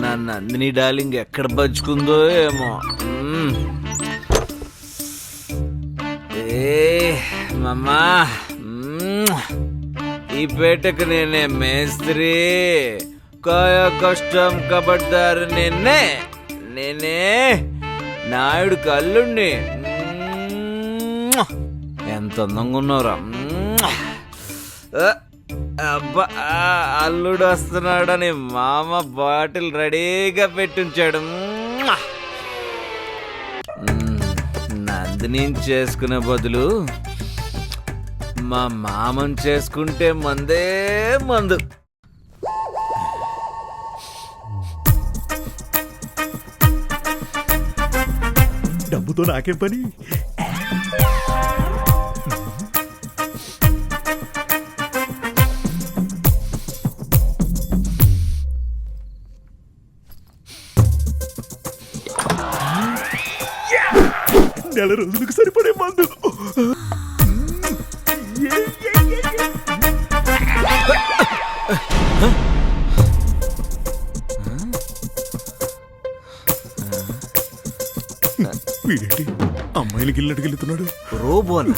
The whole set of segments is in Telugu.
నా నందిని డార్లింగ్ ఎక్కడ బజ్జుకుందో ఏమో. మమ్మా, ఈ పేటకు నేనే మేస్త్రి, కాయ కష్టం కబడ్దారు నేనే నాయుడు కల్లుండి. ఎంత అందంగా ఉన్నారా. అబ్బా, అల్లుడు వస్తున్నాడని మామ బాటిల్ రెడీగా పెట్టించాడు. నందిని చేసుకునే బదులు మా మామని చేసుకుంటే మందే మందు. డబ్బుతో నాకేం పని? నెల రోజులకు సరిపడే మందు. వీడేంటి అమ్మాయిలకి వెళ్ళినట్టు వెళ్తున్నాడు? రోబోనా?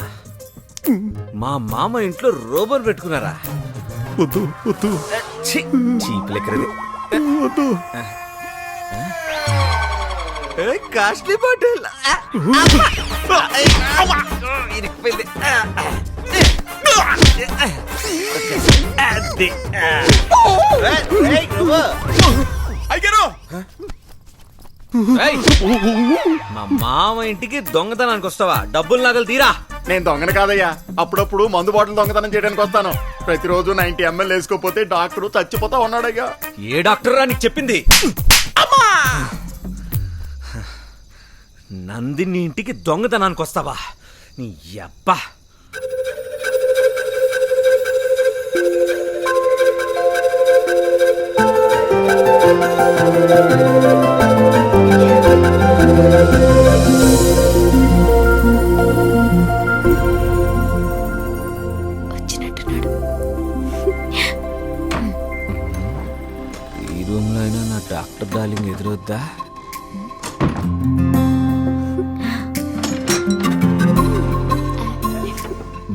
మా మామ ఇంట్లో రోబోని పెట్టుకున్నారా? వద్దు వద్దు, చీపులెక్కడది వద్దు. కాస్ట్లీ బాటిల్ ఇరికిపోయింది. మా మామ ఇంటికి దొంగతనానికి వస్తావా? డబ్బులు నగలు తీరా. నేను దొంగను కాదయ్యా, అప్పుడప్పుడు మందు బాటిల్ దొంగతనం చేయడానికి వస్తాను. ప్రతిరోజు 90 ml వేసుకోపోతే డాక్టర్ చచ్చిపోతా ఉన్నాడయ్యా. ఏ డాక్టర్ రా నీకు చెప్పింది? నందిని ఇంటికి దొంగతనానికి వస్తావా? నీ అబ్బా. ఈ రూమ్ లో అయినా నా డాక్టర్ డార్లింగ్ ఎదురొద్దా?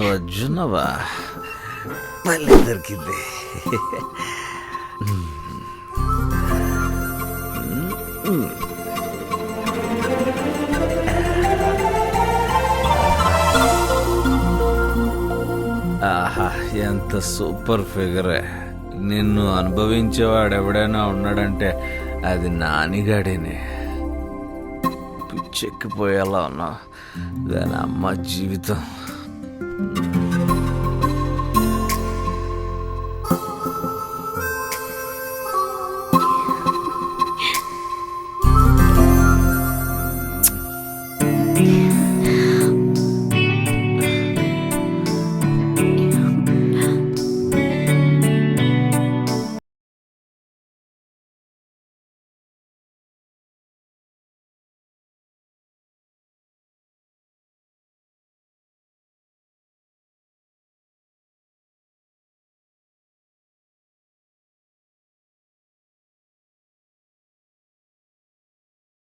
బజ్జున్నవా? మళ్ళీ దొరికింది. ఆహా, ఎంత సూపర్ ఫిగరే. నిన్ను అనుభవించేవాడు ఎవడైనా ఉన్నాడంటే అది నానిగాడేనే. పిచ్చెక్కిపోయేలా ఉన్నా దాని అమ్మ జీవితం.